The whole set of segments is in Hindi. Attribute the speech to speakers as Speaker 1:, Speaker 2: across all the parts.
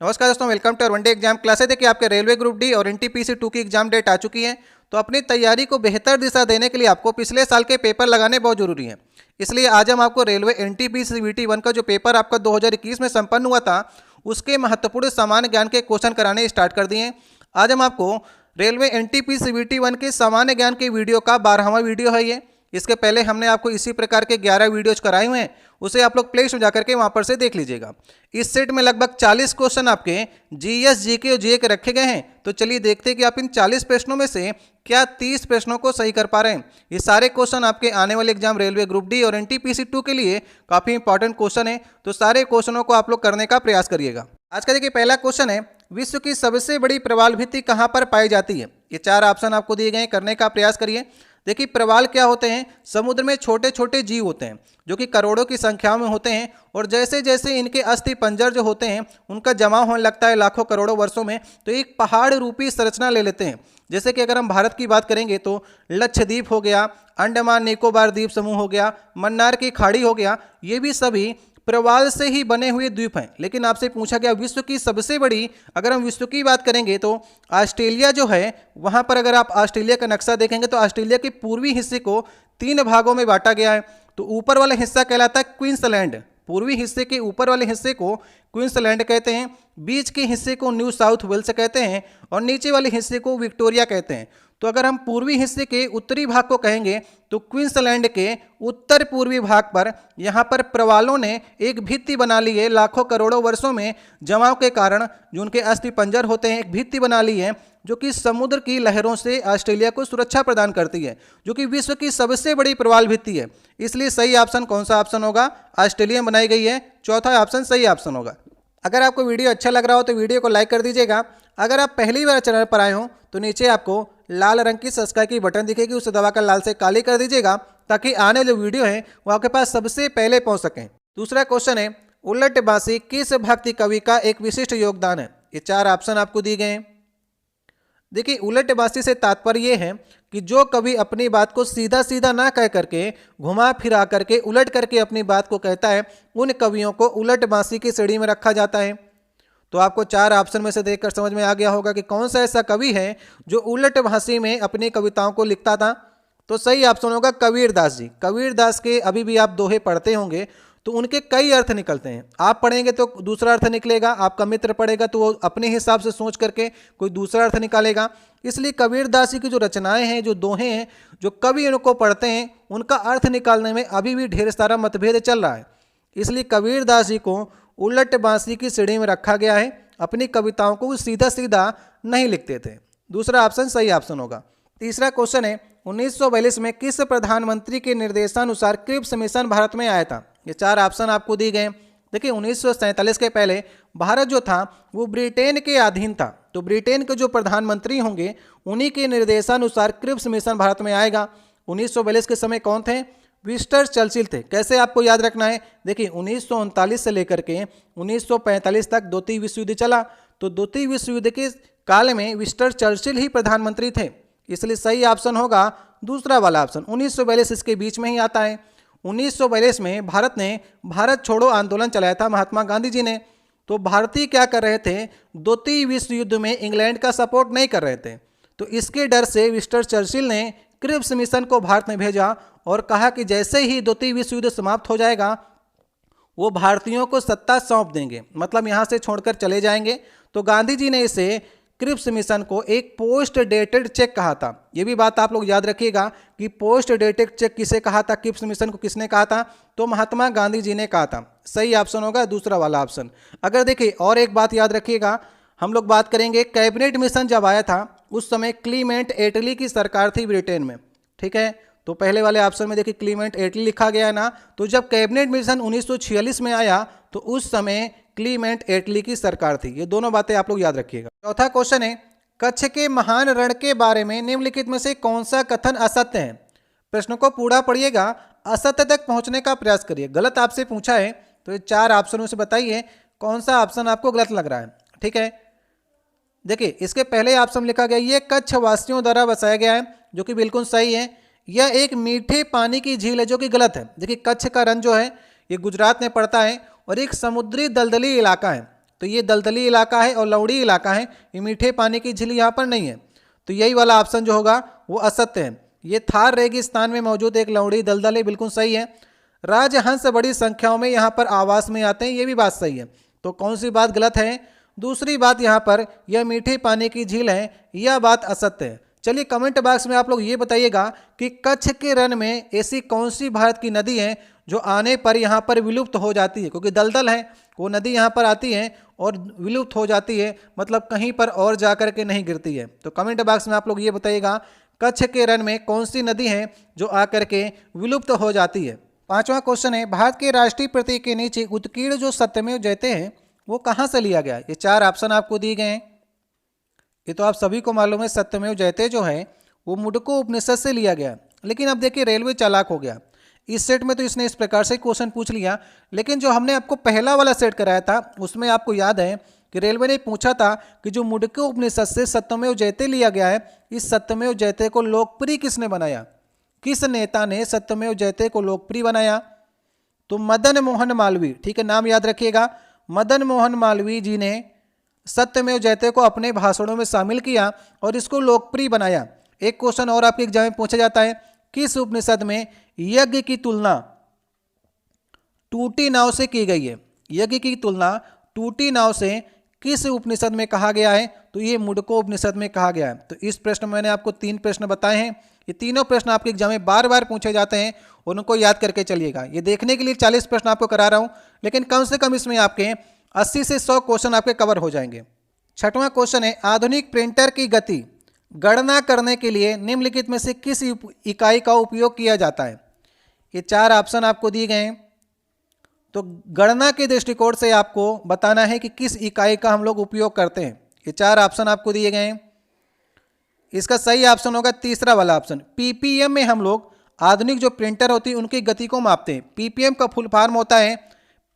Speaker 1: नमस्कार दोस्तों, welcome to one day exam classes. देखिए आपके रेलवे ग्रुप डी और एनटीपीसी 2 की एग्जाम डेट आ चुकी है। तो अपनी तैयारी को बेहतर दिशा देने के लिए आपको पिछले साल के पेपर लगाने बहुत जरूरी है। इसलिए आज हम आपको रेलवे एनटीपीसी सीवीटी 1 का जो पेपर आपका 2021 में संपन्न हुआ था उसके महत्वपूर्ण सामान्य ज्ञान के क्वेश्चन कराने स्टार्ट कर दिए हैं। आज हम आपको रेलवे एनटीपीसी सीवीटी 1 के सामान्य ज्ञान के वीडियो का 12वां वीडियो है ये। इसके पहले हमने आपको इसी प्रकार के 11 वीडियोज कराए हुए हैं, उसे आप लोग प्ले स्टोर जाकर के वहां पर से देख लीजिएगा। इस सेट में लगभग 40 क्वेश्चन आपके जीएस, जीके और जीए के रखे गए हैं। तो चलिए देखते हैं कि आप इन 40 प्रश्नों में से क्या 30 प्रश्नों को सही कर पा रहे हैं। ये सारे क्वेश्चन आपके आने वाले एग्जाम रेलवे ग्रुप डी और एनटीपीसी 2 के लिए काफी इंपॉर्टेंट क्वेश्चन है। तो सारे क्वेश्चनों को आप लोग करने का प्रयास करिएगा। आज का देखिए पहला क्वेश्चन है, विश्व की सबसे बड़ी प्रवाल भित्ति कहां पर पाई जाती है। ये 4 ऑप्शन आपको दिए गए हैं, करने का प्रयास करिए। देखिए प्रवाल क्या होते हैं, समुद्र में छोटे छोटे जीव होते हैं जो कि करोड़ों की संख्या में होते हैं, और जैसे जैसे इनके अस्थि पंजर जो होते हैं उनका जमाव होने लगता है लाखों करोड़ों वर्षों में, तो एक पहाड़ रूपी संरचना ले लेते हैं। जैसे कि अगर हम भारत की बात करेंगे तो लक्षद्वीप हो गया, अंडमान निकोबार द्वीप समूह हो गया, मन्नार की खाड़ी हो गया, ये भी सभी प्रवाल से ही बने हुए द्वीप हैं। लेकिन आपसे पूछा गया विश्व की सबसे बड़ी, अगर हम विश्व की बात करेंगे तो ऑस्ट्रेलिया जो है, वहां पर अगर आप ऑस्ट्रेलिया का नक्शा देखेंगे तो ऑस्ट्रेलिया के पूर्वी हिस्से को 3 भागों में बांटा गया है। तो ऊपर वाला हिस्सा कहलाता है क्वींसलैंड, पूर्वी हिस्से के ऊपर वाले हिस्से को क्वींसलैंड कहते हैं, बीच के हिस्से को न्यू साउथ वेल्स कहते हैं, और नीचे वाले हिस्से को विक्टोरिया कहते हैं। तो अगर हम पूर्वी हिस्से के उत्तरी भाग को कहेंगे तो क्वींसलैंड के उत्तर पूर्वी भाग पर यहाँ पर प्रवालों ने एक भित्ति बना ली है। लाखों करोड़ों वर्षों में जमाव के कारण जो उनके अस्थि पंजर होते हैं, एक भित्ति बना ली है जो कि समुद्र की लहरों से ऑस्ट्रेलिया को सुरक्षा प्रदान करती है, जो कि विश्व की सबसे बड़ी प्रवाल भित्ति है। इसलिए सही ऑप्शन कौन सा ऑप्शन होगा, ऑस्ट्रेलिया में बनाई गई है। चौथा ऑप्शन सही ऑप्शन होगा। अगर आपको वीडियो अच्छा लग रहा हो तो वीडियो को लाइक कर दीजिएगा। अगर आप पहली बार चैनल पर आए हो तो नीचे आपको लाल रंग की सब्सक्राइब की बटन दिखेगी, उसे दबाकर लाल से काली कर दीजिएगा ताकि आने वाले वीडियो है वो आपके पास सबसे पहले पहुंच सकें। दूसरा क्वेश्चन है, उलट बांसी किस भक्ति कवि का एक विशिष्ट योगदान है। ये 4 ऑप्शन आपको दिए गए हैं। देखिए उलट बांसी से तात्पर्य ये है कि जो कवि अपनी बात को सीधा सीधा ना कह करके घुमा फिरा करके उलट करके अपनी बात को कहता है, उन कवियों को उलट बांसी की श्रेणी में रखा जाता है। तो आपको 4 ऑप्शन में से देखकर समझ में आ गया होगा कि कौन सा ऐसा कवि है जो उलट भाषी में अपनी कविताओं को लिखता था। तो सही ऑप्शन होगा कबीर दास जी। कबीर दास के अभी भी आप दोहे पढ़ते होंगे तो उनके कई अर्थ निकलते हैं। आप पढ़ेंगे तो दूसरा अर्थ निकलेगा, आपका मित्र पढ़ेगा तो वो अपने हिसाब से सोच करके कोई दूसरा अर्थ निकालेगा। इसलिए कबीर दास जी की जो रचनाएं हैं, जो दोहे हैं, जो कवि उनको पढ़ते हैं, उनका अर्थ निकालने में अभी भी ढेर सारा मतभेद चल रहा है। इसलिए कबीर दास जी को उलट बांसी की श्रेणी में रखा गया है। अपनी कविताओं को सीधा सीधा नहीं लिखते थे। दूसरा ऑप्शन सही ऑप्शन होगा। तीसरा क्वेश्चन है, 1942 में किस प्रधानमंत्री के निर्देशानुसार क्रिप्स मिशन भारत में आया था। ये 4 ऑप्शन आपको दिए गए। देखिए 1947 के पहले भारत जो था वो ब्रिटेन के अधीन था। तो ब्रिटेन के जो प्रधानमंत्री होंगे उन्हीं के निर्देशानुसार क्रिप्स मिशन भारत में आएगा। 1942 के समय कौन थे, विंस्टन चर्चिल थे। कैसे आपको याद रखना है, देखिए 1939 से लेकर के 1945 तक द्वितीय विश्व युद्ध चला। तो द्वितीय विश्व युद्ध के काल में विंस्टन चर्चिल ही प्रधानमंत्री थे। इसलिए सही ऑप्शन होगा दूसरा वाला ऑप्शन। 1942 इसके बीच में ही आता है। 1942 में भारत ने भारत छोड़ो आंदोलन चलाया था महात्मा गांधी जी ने। तो भारतीय क्या कर रहे थे, द्वितीय विश्व युद्ध में इंग्लैंड का सपोर्ट नहीं कर रहे थे। तो इसके डर से विंस्टन चर्चिल ने क्रिप्स मिशन को भारत में भेजा और कहा कि जैसे ही द्वितीय विश्व युद्ध समाप्त हो जाएगा वो भारतीयों को सत्ता सौंप देंगे, मतलब यहाँ से छोड़कर चले जाएंगे। तो गांधी जी ने इसे क्रिप्स मिशन को एक पोस्ट डेटेड चेक कहा था। ये भी बात आप लोग याद रखिएगा कि पोस्ट डेटेड चेक किसे कहा था, क्रिप्स मिशन को किसने कहा था, तो महात्मा गांधी जी ने कहा था। सही ऑप्शन होगा दूसरा वाला ऑप्शन। अगर देखिए और एक बात याद रखिएगा, हम लोग बात करेंगे कैबिनेट मिशन जब आया था उस समय क्लीमेंट एटली की सरकार थी ब्रिटेन में, ठीक है। तो पहले वाले ऑप्शन में देखिए क्लीमेंट एटली लिखा गया है ना। तो जब कैबिनेट मिशन 1946 में आया तो उस समय क्लीमेंट एटली की सरकार थी। ये दोनों बातें आप लोग याद रखिएगा। चौथा क्वेश्चन है, कच्छ के महान रण के बारे में निम्नलिखित में से कौन सा कथन असत्य है। प्रश्न को पूरा पढ़िएगा, असत्य तक पहुंचने का प्रयास करिए। गलत आपसे पूछा है तो ये 4 ऑप्शनों से बताइए कौन सा ऑप्शन आपको गलत लग रहा है, ठीक है। देखिए इसके पहले ऑप्शन लिखा गया ये कच्छ वासियों द्वारा बसाया गया है, जो कि बिल्कुल सही है। यह एक मीठे पानी की झील है, जो कि गलत है। देखिए कच्छ का रण जो है ये गुजरात में पड़ता है और एक समुद्री दलदली इलाका है। तो ये दलदली इलाका है और लवड़ी इलाका है, ये मीठे पानी की झील यहाँ पर नहीं है। तो यही वाला ऑप्शन जो होगा वो असत्य है। ये थार रेगिस्तान में मौजूद एक लवड़ी दलदल है, बिल्कुल सही है। राजहंस बड़ी संख्याओं में यहाँ पर आवास में आते हैं, ये भी बात सही है। तो कौन सी बात गलत है? दूसरी बात यहाँ पर यह मीठे पानी की झील है, यह बात असत्य है। चलिए कमेंट बॉक्स में आप लोग ये बताइएगा कि कच्छ के रण में ऐसी कौन सी भारत की नदी है जो आने पर यहाँ पर विलुप्त हो जाती है, क्योंकि दलदल है, वो नदी यहाँ पर आती है और विलुप्त हो जाती है, मतलब कहीं पर और जा कर के नहीं गिरती है। तो कमेंट बॉक्स में आप लोग ये बताइएगा कच्छ के रण में कौन सी नदी है जो आकर के विलुप्त हो जाती है। पांचवा क्वेश्चन है, भारत के राष्ट्रीय प्रतीक के नीचे उत्कीर्ण जो सत्यमेव जयते हैं वो कहाँ से लिया गया? ये चार ऑप्शन आपको दिए गए हैं। ये तो आप सभी को मालूम है, सत्यमेव जयते जो है वो मुंडको उपनिषद से लिया गया। लेकिन अब देखिए रेलवे चालाक हो गया, इस सेट में तो इसने इस प्रकार से क्वेश्चन पूछ लिया, लेकिन जो हमने आपको पहला वाला सेट कराया था उसमें आपको याद है कि रेलवे ने पूछा था कि जो मुंडको उपनिषद से सत्यमेव जयते लिया गया है, इस सत्यमेव जयते को लोकप्रिय किसने बनाया? किस नेता ने सत्यमेव जयते को लोकप्रिय बनाया? तो मदन मोहन मालवीय, ठीक है, नाम याद रखिएगा। मदन मोहन मालवीय जी ने सत्यमेव जयते को अपने भाषणों में शामिल किया और इसको लोकप्रिय बनाया। एक क्वेश्चन और आपके एग्जाम में पूछा जाता है, किस उपनिषद में यज्ञ की तुलना टूटी नाव से की गई है? यज्ञ की तुलना टूटी नाव से किस उपनिषद में कहा गया है? तो ये मुंडको उपनिषद में कहा गया है। तो इस प्रश्न में मैंने आपको 3 प्रश्न बताए हैं, ये तीनों प्रश्न आपके एग्जाम में बार बार पूछे जाते हैं, उनको याद करके चलिएगा। ये देखने के लिए 40 प्रश्न आपको करा रहा हूं, लेकिन कम से कम इसमें आपके 80 से 100 क्वेश्चन आपके कवर हो जाएंगे। छठवां क्वेश्चन है, आधुनिक प्रिंटर की गति गणना करने के लिए निम्नलिखित में से किस इकाई का उपयोग किया जाता है? ये 4 ऑप्शन आपको दिए गए हैं। तो गणना के दृष्टिकोण से आपको बताना है कि किस इकाई का हम लोग उपयोग करते हैं। ये 4 ऑप्शन आपको दिए गए हैं। इसका सही ऑप्शन होगा तीसरा वाला ऑप्शन। पीपीएम में हम लोग आधुनिक जो प्रिंटर होती है उनकी गति को मापते हैं। पीपीएम का फुल फॉर्म होता है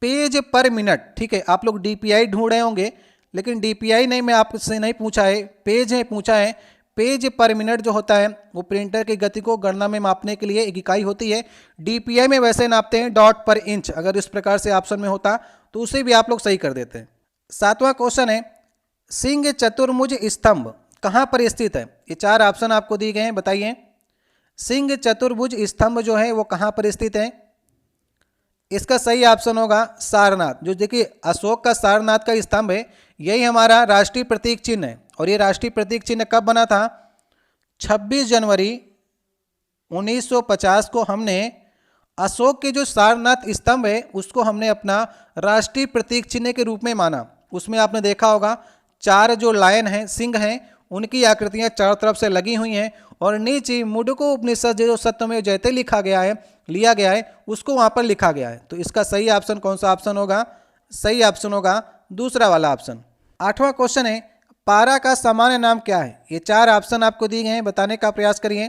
Speaker 1: पेज पर मिनट, ठीक है। आप लोग डीपीआई ढूंढ रहे होंगे, लेकिन डीपीआई नहीं, मैं आपसे नहीं पूछा है, पेज है पूछा है। पेज पर मिनट जो होता है वो प्रिंटर की गति को गणना में मापने के लिए एक इकाई होती है। डीपीआई में वैसे नापते हैं डॉट पर इंच, अगर इस प्रकार से ऑप्शन में होता तो उसे भी आप लोग सही कर देते हैं। 7वां क्वेश्चन है, सिंह चतुर्भुज स्तंभ कहाँ पर स्थित है? ये 4 ऑप्शन आपको दिए गए हैं, बताइए। सिंह चतुर्भुज स्तंभ जो है वो कहाँ पर स्थित है? इसका सही ऑप्शन होगा सारनाथ। जो देखिए अशोक का सारनाथ का स्तंभ है, यही हमारा राष्ट्रीय प्रतीक चिन्ह है। और ये राष्ट्रीय प्रतीक चिन्ह कब बना था? 26 जनवरी 1950 को हमने अशोक के जो सारनाथ स्तंभ है उसको हमने अपना राष्ट्रीय प्रतीक चिन्ह के रूप में माना। उसमें आपने देखा होगा 4 जो लायन हैं, सिंह हैं, उनकी आकृतियां चारों तरफ से लगी हुई हैं और नीचे मुंडको उपनिषद जो सत्यमेव जयते लिखा गया है, लिया गया है, उसको वहां पर लिखा गया है। तो इसका सही ऑप्शन कौन सा ऑप्शन होगा? सही ऑप्शन होगा दूसरा वाला ऑप्शन। 8वां क्वेश्चन है, पारा का सामान्य नाम क्या है? ये 4 ऑप्शन आपको दिए गए हैं, बताने का प्रयास करिए।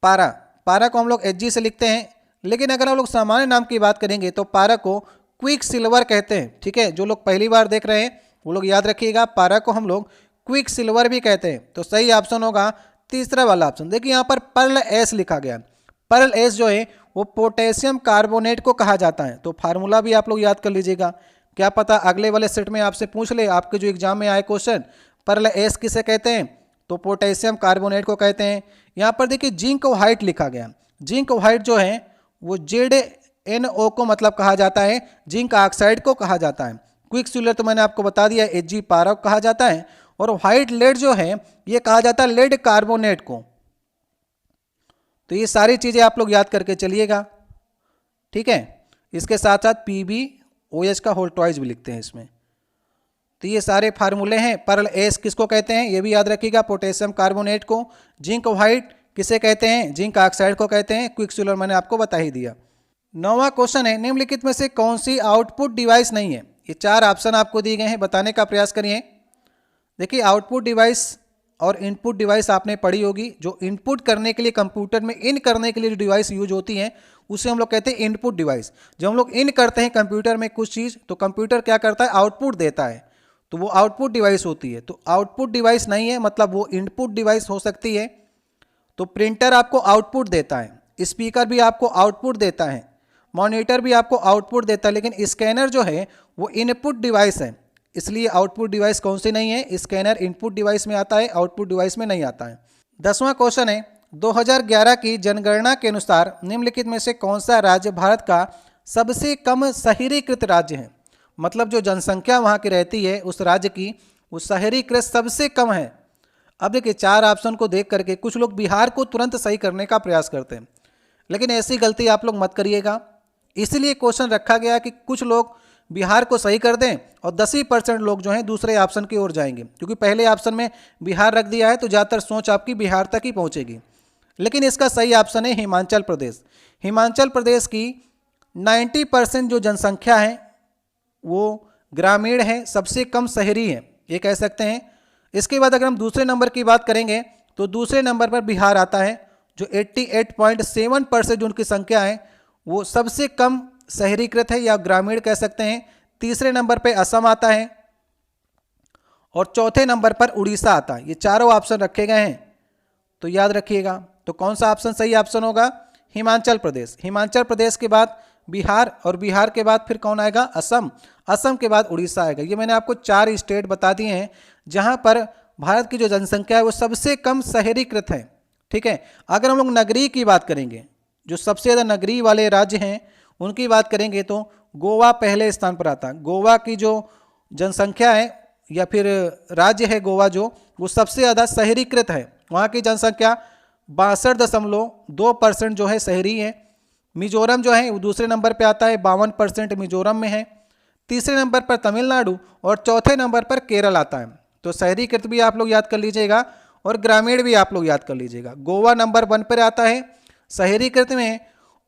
Speaker 1: पारा, पारा को हम लोग एचजी से लिखते हैं, लेकिन अगर हम लोग सामान्य नाम की बात करेंगे तो पारा को क्विक सिल्वर कहते हैं, ठीक है। जो लोग पहली बार देख रहे हैं वो लोग याद रखिएगा, पारा को हम लोग क्विक सिल्वर भी कहते हैं। तो सही ऑप्शन होगा तीसरा वाला ऑप्शन। देखिए यहाँ पर पर्ल एस लिखा गया। पर्ल एस जो है वो पोटेशियम कार्बोनेट को कहा जाता है। तो फार्मूला भी आप लोग याद कर लीजिएगा, क्या पता अगले वाले सेट में आपसे पूछ ले, आपके जो एग्जाम में आए क्वेश्चन, पर्ल एस किसे कहते हैं? तो पोटेशियम कार्बोनेट को कहते हैं। यहाँ पर देखिए जिंक व्हाइट लिखा गया। जिंक व्हाइट जो है वो ZnO को मतलब कहा जाता है, जिंक ऑक्साइड को कहा जाता है। क्विक सिल्वर तो मैंने आपको बता दिया, Hg पारा को कहा जाता है। और व्हाइट लेड जो है ये कहा जाता है लेड कार्बोनेट को। तो ये सारी चीजें आप लोग याद करके चलिएगा, ठीक है। इसके साथ साथ PbOH का होल ट्वाइस भी लिखते हैं इसमें। तो ये सारे फार्मूले हैं। पर्ल एस किसको कहते हैं ये भी याद रखिएगा, पोटेशियम कार्बोनेट को। जिंक व्हाइट किसे कहते हैं? जिंक ऑक्साइड को कहते हैं। क्विक सिल्वर मैंने आपको बता ही दिया। 9वां क्वेश्चन है, निम्नलिखित में से कौन सी आउटपुट डिवाइस नहीं है? ये 4 ऑप्शन आपको दिए गए हैं, बताने का प्रयास करिए। देखिए आउटपुट डिवाइस और इनपुट डिवाइस आपने पढ़ी होगी। जो इनपुट करने के लिए कंप्यूटर में इन करने के लिए जो डिवाइस यूज होती हैं उसे हम लोग कहते हैं इनपुट डिवाइस। जब हम लोग इन करते हैं कंप्यूटर में कुछ चीज़, तो कंप्यूटर क्या करता है? आउटपुट देता है, तो वो आउटपुट डिवाइस होती है। तो आउटपुट डिवाइस नहीं है, मतलब वो इनपुट डिवाइस हो सकती है। तो प्रिंटर आपको आउटपुट देता है, स्पीकर भी आपको आउटपुट देता है, मॉनिटर भी आपको आउटपुट देता है, लेकिन स्कैनर जो है वो इनपुट डिवाइस है, इसलिए आउटपुट डिवाइस कौन सी नहीं है? स्कैनर इनपुट डिवाइस में आता है, आउटपुट डिवाइस में नहीं आता है। 10वां क्वेश्चन है, 2011 की जनगणना के अनुसार निम्नलिखित में से कौन सा राज्य भारत का सबसे कम शहरीकृत राज्य है? मतलब जो जनसंख्या वहाँ की रहती है उस राज्य की, वो शहरीकृत सबसे कम है। अब देखिए 4 ऑप्शन को देख करके कुछ लोग बिहार को तुरंत सही करने का प्रयास करते हैं, लेकिन ऐसी गलती आप लोग मत करिएगा। इसीलिए क्वेश्चन रखा गया कि कुछ लोग बिहार को सही कर दें और 10% लोग जो हैं दूसरे ऑप्शन की ओर जाएंगे, क्योंकि पहले ऑप्शन में बिहार रख दिया है तो ज़्यादातर सोच आपकी बिहार तक ही पहुंचेगी। लेकिन इसका सही ऑप्शन है हिमाचल प्रदेश। हिमाचल प्रदेश की 90% जो जनसंख्या है वो ग्रामीण है, सबसे कम शहरी है, ये कह सकते हैं। इसके बाद अगर हम दूसरे नंबर की बात करेंगे तो दूसरे नंबर पर बिहार आता है, जो 88.7% जो उनकी संख्या है वो सबसे कम शहरीकृत है या ग्रामीण कह सकते हैं। तीसरे नंबर पे असम आता है और चौथे नंबर पर उड़ीसा आता है। ये चारों ऑप्शन रखे गए हैं, तो याद रखिएगा। तो कौन सा ऑप्शन सही ऑप्शन होगा? हिमाचल प्रदेश। हिमाचल प्रदेश के बाद बिहार और बिहार के बाद फिर कौन आएगा? असम। असम के बाद उड़ीसा आएगा। ये मैंने आपको 4 स्टेट बता दिए हैं जहां पर भारत की जो जनसंख्या है वो सबसे कम शहरीकृत है। ठीक है, अगर हम लोग नगरीय की बात करेंगे, जो सबसे ज़्यादा नगरीय वाले राज्य हैं उनकी बात करेंगे तो गोवा पहले स्थान पर आता है। गोवा की जो जनसंख्या है या फिर राज्य है गोवा, जो वो सबसे ज़्यादा शहरीकृत है। वहाँ की जनसंख्या 62.2% जो है शहरी है। मिजोरम जो है वो दूसरे नंबर पे आता है, 52% मिजोरम में है। तीसरे नंबर पर तमिलनाडु और चौथे नंबर पर केरल आता है। तो शहरीकृत भी आप लोग याद कर लीजिएगा और ग्रामीण भी आप लोग याद कर लीजिएगा। गोवा नंबर 1 पर आता है शहरीकृत में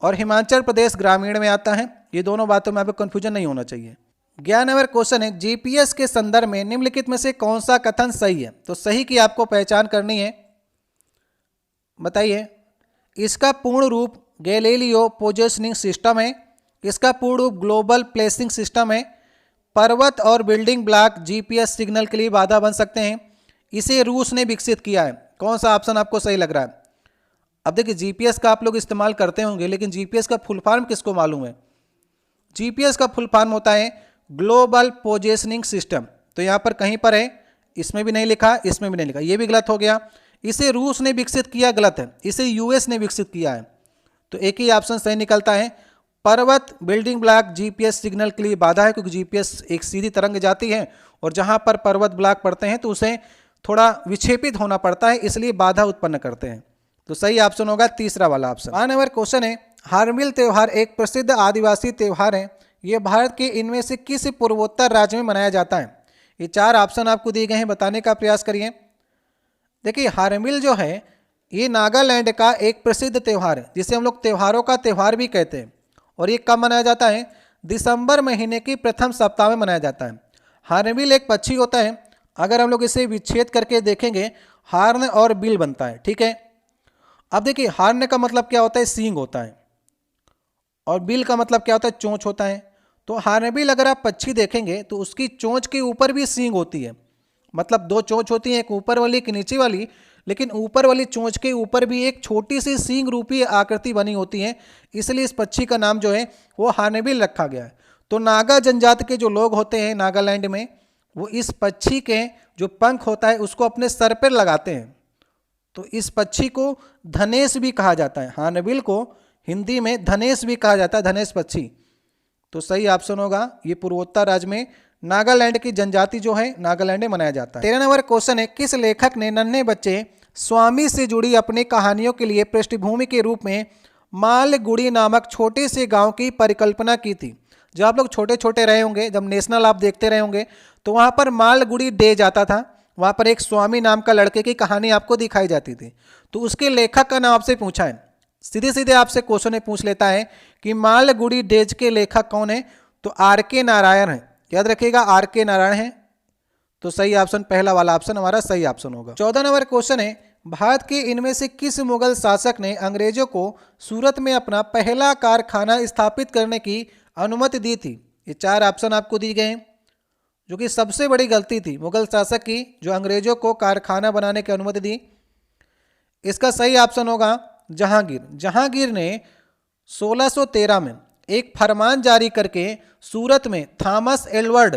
Speaker 1: और हिमाचल प्रदेश ग्रामीण में आता है। ये दोनों बातों में आपको कन्फ्यूजन नहीं होना चाहिए। 11 नंबर क्वेश्चन है, जीपीएस के संदर्भ में निम्नलिखित में से कौन सा कथन सही है? तो सही की आपको पहचान करनी है, बताइए। इसका पूर्ण रूप गैलीलियो पोजिशनिंग सिस्टम है, इसका पूर्ण रूप ग्लोबल प्लेसिंग सिस्टम है, पर्वत और बिल्डिंग ब्लॉक जीपीएस सिग्नल के लिए बाधा बन सकते हैं, इसे रूस ने विकसित किया है। कौन सा ऑप्शन आपको सही लग रहा है? अब देखिए जीपीएस का आप लोग इस्तेमाल करते होंगे, लेकिन जीपीएस का फुल फॉर्म किसको मालूम है? जीपीएस का फुल फॉर्म होता है ग्लोबल पोजिशनिंग सिस्टम। तो यहाँ पर कहीं पर है, इसमें भी नहीं लिखा, इसमें भी नहीं लिखा, ये भी गलत हो गया। इसे रूस ने विकसित किया, गलत है, इसे यूएस ने विकसित किया है। तो एक ही ऑप्शन सही निकलता है, पर्वत बिल्डिंग ब्लॉक जीपीएस सिग्नल के लिए बाधा है, क्योंकि जीपीएस एक सीधी तरंग जाती है और जहां पर पर्वत ब्लॉक पड़ते हैं तो उसे थोड़ा विक्षेपित होना पड़ता है, इसलिए बाधा उत्पन्न करते हैं। तो सही ऑप्शन होगा तीसरा वाला ऑप्शन। 5 नंबर क्वेश्चन है, हार्नबिल त्यौहार एक प्रसिद्ध आदिवासी त्यौहार है, ये भारत के इनमें से किस पूर्वोत्तर राज्य में मनाया जाता है? ये 4 ऑप्शन आपको दिए गए हैं, बताने का प्रयास करिए। देखिए हार्नबिल जो है ये नागालैंड का एक प्रसिद्ध त्यौहार है, जिसे हम लोग त्योहारों का त्यौहार भी कहते हैं। और ये कब मनाया जाता है? दिसंबर महीने की प्रथम सप्ताह में मनाया जाता है। हार्नबिल एक पक्षी होता है, अगर हम लोग इसे विच्छेद करके देखेंगे हार्न और बिल बनता है। ठीक है, अब देखिए हार्न का मतलब क्या होता है? सींग होता है, और बिल का मतलब क्या होता है? चोंच होता है। तो हार्नबिल अगर आप पक्षी देखेंगे तो उसकी चोंच के ऊपर भी सींग होती है, मतलब 2 चोंच होती है, एक ऊपर वाली एक नीचे वाली, लेकिन ऊपर वाली चोंच के ऊपर भी एक छोटी सी सींग रूपी आकृति बनी होती है, इसलिए इस पक्षी का नाम जो है वो हार्नबिल रखा गया है। तो नागा जनजाति के जो लोग होते हैं नागालैंड में, वो इस पक्षी के जो पंख होता है उसको अपने सर पर लगाते हैं। तो इस पक्षी को धनेश भी कहा जाता है, हार्नबिल को हिंदी में धनेश भी कहा जाता है, धनेश पक्षी। तो सही ऑप्शन होगा ये पूर्वोत्तर राज्य में नागालैंड की जनजाति जो है नागालैंड में मनाया जाता है। 13 नंबर क्वेश्चन है, किस लेखक ने नन्हे बच्चे स्वामी से जुड़ी अपनी कहानियों के लिए पृष्ठभूमि के रूप में मालगुड़ी नामक छोटे से गांव की परिकल्पना की थी? जब आप लोग छोटे छोटे रहे होंगे, जब नेशनल आप देखते रहे होंगे, तो वहां पर मालगुड़ी डे जाता था, वहां पर एक स्वामी नाम का लड़के की कहानी आपको दिखाई जाती थी। तो उसके लेखक का नाम आपसे पूछा है, सीधे सीधे आपसे क्वेश्चन पूछ लेता है कि मालगुड़ी डेज के लेखक कौन है? तो आर.के. नारायण है, याद रखिएगा आर.के. नारायण है। तो सही ऑप्शन पहला वाला ऑप्शन हमारा सही ऑप्शन होगा। 14 नंबर क्वेश्चन है, भारत के इनमें से किस मुगल शासक ने अंग्रेजों को सूरत में अपना पहला कारखाना स्थापित करने की अनुमति दी थी? ये 4 ऑप्शन आपको दिए गए हैं, जो कि सबसे बड़ी गलती थी मुगल शासक की, जो अंग्रेजों को कारखाना बनाने की अनुमति दी। इसका सही ऑप्शन होगा जहांगीर। जहांगीर ने 1613 में एक फरमान जारी करके सूरत में थॉमस एडवर्ड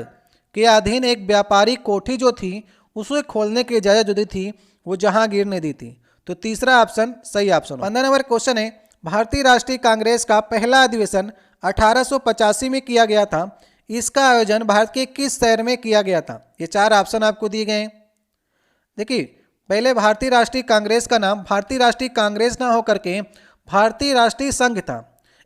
Speaker 1: के अधीन एक व्यापारिक कोठी जो थी उसे खोलने की इजाज़त जो दी थी वो जहांगीर ने दी थी। तो तीसरा ऑप्शन सही ऑप्शन। 15 नंबर क्वेश्चन है, भारतीय राष्ट्रीय कांग्रेस का पहला अधिवेशन 1885 में किया गया था। इसका आयोजन भारत के किस शहर में किया गया था? ये 4 ऑप्शन आपको दिए गए हैं। देखिए, पहले भारतीय राष्ट्रीय कांग्रेस का नाम भारतीय राष्ट्रीय कांग्रेस ना होकर के भारतीय राष्ट्रीय संघ था।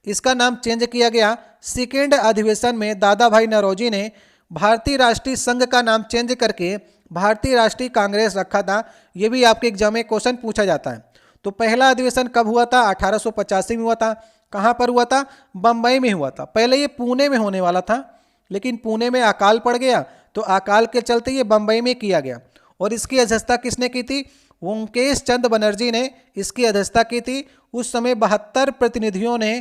Speaker 1: इसका नाम चेंज किया गया। सेकेंड अधिवेशन में दादा भाई नौरोजी ने भारतीय राष्ट्रीय संघ का नाम चेंज करके भारतीय राष्ट्रीय कांग्रेस रखा था। ये भी आपके एग्जाम में क्वेश्चन पूछा जाता है। तो पहला अधिवेशन कब हुआ था? 1885 में हुआ था। कहाँ पर हुआ था? बम्बई में हुआ था। पहले ये पुणे में होने वाला था, लेकिन पुणे में अकाल पड़ गया, तो अकाल के चलते ये बम्बई में किया गया। और इसकी अध्यक्षता किसने की थी? ओंकेश चंद बनर्जी ने इसकी अध्यक्षता की थी। उस समय 72 प्रतिनिधियों ने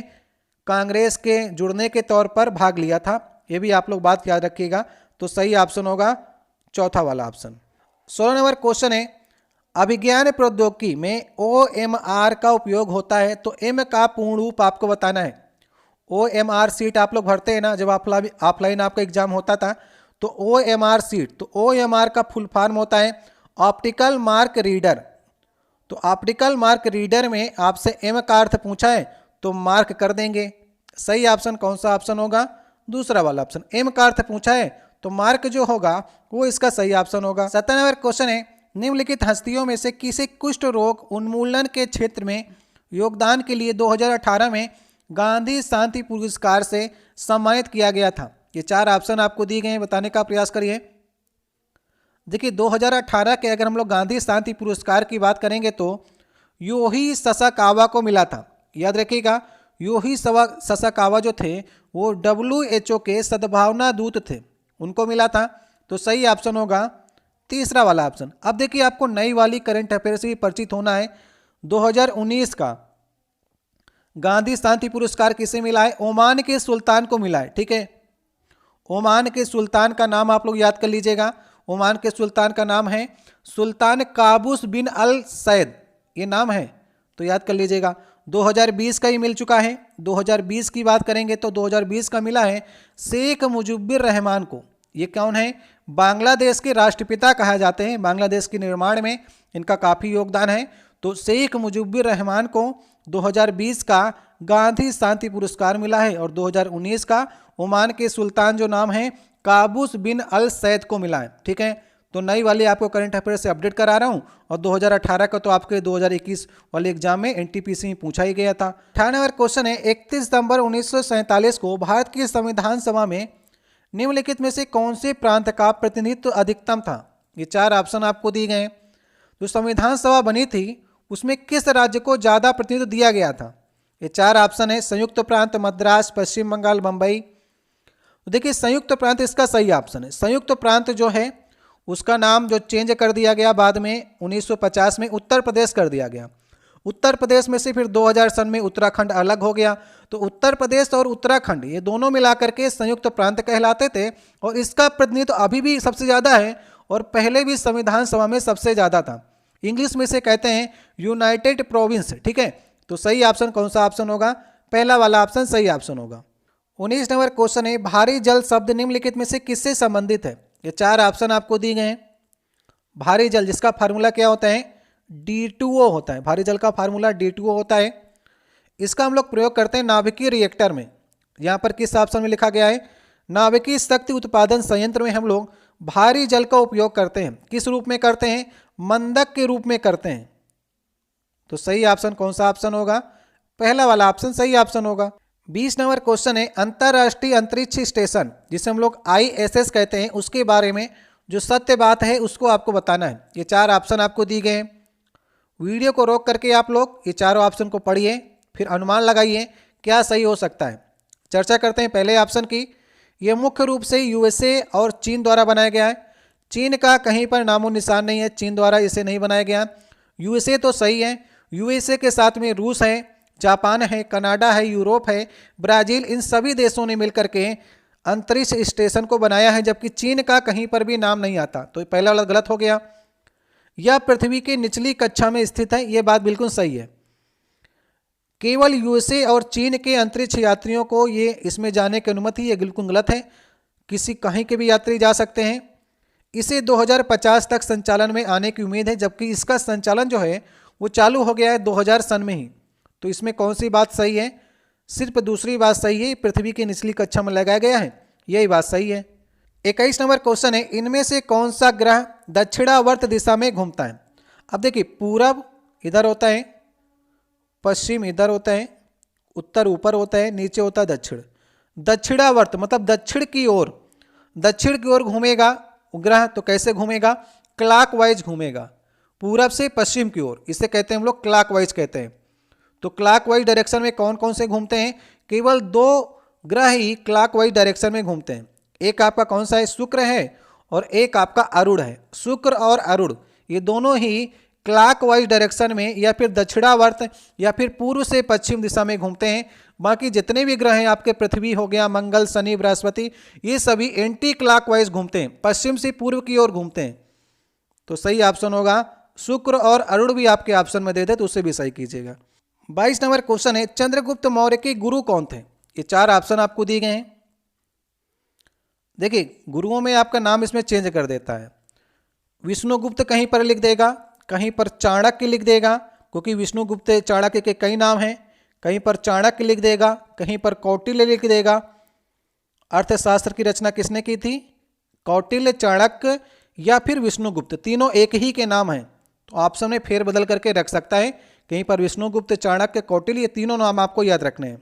Speaker 1: कांग्रेस के जुड़ने के तौर पर भाग लिया था। ये भी आप लोग बात याद रखिएगा। तो सही ऑप्शन होगा चौथा वाला ऑप्शन। 16 नंबर क्वेश्चन है, अभिज्ञान प्रौद्योगिकी में OMR का उपयोग होता है, तो M का पूर्ण रूप आपको बताना है। OMR सीट आप लोग भरते हैं ना, जब ऑफलाइन आपका एग्जाम होता था, तो OMR सीट, तो OMR का फुल फॉर्म होता है ऑप्टिकल मार्क रीडर। तो ऑप्टिकल मार्क रीडर में आपसे M का अर्थ पूछा है तो मार्क कर देंगे। सही ऑप्शन कौन सा ऑप्शन होगा? दूसरा वाला ऑप्शन। M का अर्थ पूछा है तो मार्क जो होगा वो इसका सही ऑप्शन होगा। 17 नंबर क्वेश्चन है, निम्नलिखित हस्तियों में से किसे कुष्ठ रोग उन्मूलन के क्षेत्र में योगदान के लिए 2018 में गांधी शांति पुरस्कार से सम्मानित किया गया था? ये 4 ऑप्शन आपको दिए गए हैं, बताने का प्रयास करिए। देखिए, 2018 के अगर हम लोग गांधी शांति पुरस्कार की बात करेंगे तो योही ससाकावा को मिला था। याद रखिएगा, योही ससाकावा जो थे वो WHO के सद्भावना दूत थे, उनको मिला था। तो सही ऑप्शन होगा तीसरा वाला ऑप्शन। अब देखिए, आपको नई वाली करंट अफेयर से भी परिचित होना है। 2019 का गांधी शांति पुरस्कार किसे मिला है? ओमान के सुल्तान को मिला है। ठीक है, ओमान के सुल्तान का नाम आप लोग याद कर लीजिएगा। ओमान के सुल्तान का नाम है सुल्तान काबूस बिन अल सैद, ये नाम है, तो याद कर लीजिएगा। 2020 का ही मिल चुका है। 2020 की बात करेंगे तो 2020 का मिला है शेख मुजिबुर रहमान को। ये कौन है? बांग्लादेश के राष्ट्रपिता कहा जाते हैं। बांग्लादेश के निर्माण में इनका काफ़ी योगदान है। तो शेख मुजिबुर रहमान को 2020 का गांधी शांति पुरस्कार मिला है और 2019 का ओमान के सुल्तान जो नाम है काबूस बिन अल सैद को मिला है। ठीक है, तो नई वाली आपको करंट अफेयर से अपडेट करा रहा हूं। और 2018 का तो आपके 2021 वाले एग्जाम में NTPC में पूछा ही गया था। 18 नंबर क्वेश्चन है, 31 सितंबर 1947 को भारत की संविधान सभा में निम्नलिखित में से कौन से प्रांत का प्रतिनिधित्व अधिकतम था? ये 4 ऑप्शन आपको दिए गए। जो संविधान सभा बनी थी उसमें किस राज्य को ज़्यादा प्रतिनिधित्व दिया गया था? ये 4 ऑप्शन है, संयुक्त प्रांत, मद्रास, पश्चिम बंगाल, बम्बई। तो देखिए, संयुक्त प्रांत इसका सही ऑप्शन है। संयुक्त प्रांत जो है उसका नाम जो चेंज कर दिया गया बाद में 1950 में उत्तर प्रदेश कर दिया गया। उत्तर प्रदेश में से फिर 2000 सन में उत्तराखंड अलग हो गया। तो उत्तर प्रदेश और उत्तराखंड ये दोनों मिलाकर के संयुक्त प्रांत कहलाते थे और इसका प्रतिनिधित्व अभी भी सबसे ज़्यादा है और पहले भी संविधान सभा में सबसे ज़्यादा था। इंग्लिश में से कहते हैं यूनाइटेड प्रोविंस। ठीक है, तो सही ऑप्शन कौन सा ऑप्शन होगा? पहला वाला ऑप्शन सही ऑप्शन होगा। 19 नंबर क्वेश्चन है, भारी जल शब्द निम्नलिखित में से किससे संबंधित है? ये 4 ऑप्शन आपको दिए गए हैं। भारी जल जिसका फार्मूला क्या होता है? D2O होता है। भारी जल का फार्मूला D2O होता है। इसका हम लोग प्रयोग करते हैं नाभिकीय रिएक्टर में। यहाँ पर किस ऑप्शन में लिखा गया है? नाभिकीय शक्ति उत्पादन संयंत्र में हम लोग भारी जल का उपयोग करते हैं। किस रूप में करते हैं? मंदक के रूप में करते हैं। तो सही ऑप्शन कौन सा ऑप्शन होगा? पहला वाला ऑप्शन सही ऑप्शन होगा। 20 नंबर क्वेश्चन है, अंतर्राष्ट्रीय अंतरिक्ष स्टेशन जिसे हम लोग ISS कहते हैं उसके बारे में जो सत्य बात है उसको आपको बताना है। ये 4 ऑप्शन आपको दिए गए हैं। वीडियो को रोक करके आप लोग ये चारों ऑप्शन को पढ़िए, फिर अनुमान लगाइए क्या सही हो सकता है। चर्चा करते हैं पहले ऑप्शन की। ये मुख्य रूप से USA और चीन द्वारा बनाया गया है। चीन का कहीं पर नामो निशान नहीं है, चीन द्वारा इसे नहीं बनाया गया। USA तो सही है। USA के साथ में रूस है, जापान है, कनाडा है, यूरोप है, ब्राज़ील, इन सभी देशों ने मिलकर के अंतरिक्ष स्टेशन को बनाया है, जबकि चीन का कहीं पर भी नाम नहीं आता। तो पहला वाला गलत हो गया। यह पृथ्वी की निचली कक्षा में स्थित है, यह बात बिल्कुल सही है। केवल यूएसए और चीन के अंतरिक्ष यात्रियों को ये इसमें जाने की अनुमति, ये बिल्कुल गलत है। किसी कहीं के भी यात्री जा सकते हैं। इसे 2050 तक संचालन में आने की उम्मीद है, जबकि इसका संचालन जो है वो चालू हो गया है 2000 सन में ही। तो इसमें कौन सी बात सही है? सिर्फ दूसरी बात सही है, पृथ्वी की निचली कक्षा में लगाया गया है, यही बात सही है। 21 नंबर क्वेश्चन है, इनमें से कौन सा ग्रह दक्षिणावर्त दिशा में घूमता है? अब देखिए, पूरब इधर होता है, पश्चिम इधर होता है, उत्तर ऊपर होता है, नीचे होता है दक्षिण। दक्षिणावर्त मतलब दक्षिण की ओर घूमेगा ग्रह। तो कैसे घूमेगा? क्लॉकवाइज घूमेगा, पूरब से पश्चिम की ओर। इसे कहते हैं हम लोग क्लॉकवाइज कहते हैं। तो क्लॉकवाइज डायरेक्शन में कौन कौन से घूमते हैं? केवल 2 ग्रह ही क्लॉकवाइज डायरेक्शन में घूमते हैं। एक आपका कौन सा है? शुक्र है, और एक आपका अरुण है। शुक्र और अरुण ये दोनों ही क्लॉकवाइज डायरेक्शन में या फिर दक्षिणावर्त या फिर पूर्व से पश्चिम दिशा में घूमते हैं। बाकी जितने भी ग्रह हैं आपके, पृथ्वी हो गया, मंगल, शनि, बृहस्पति, ये सभी एंटी क्लॉकवाइज घूमते हैं, पश्चिम से पूर्व की ओर घूमते हैं। तो सही ऑप्शन होगा शुक्र, और अरुण भी आपके ऑप्शन में दे दे तो उसे भी सही कीजिएगा। 22 नंबर क्वेश्चन है, चंद्रगुप्त मौर्य के गुरु कौन थे? ये 4 ऑप्शन आपको दिए गए हैं। देखिए, गुरुओं में आपका नाम इसमें चेंज कर देता है। विष्णुगुप्त कहीं पर लिख देगा, कहीं पर चाणक्य लिख देगा, क्योंकि विष्णुगुप्त चाणक्य के कई नाम हैं। कहीं पर चाणक्य लिख देगा, कहीं पर कौटिल्य लिख देगा। अर्थशास्त्र की रचना किसने की थी? कौटिल्य, चाणक्य या फिर विष्णुगुप्त, तीनों एक ही के नाम हैं। तो ऑप्शन में फेरबदल करके रख सकता है, कहीं पर विष्णुगुप्त, चाणक्य, कौटिल्य, ये तीनों नाम आपको याद रखने हैं।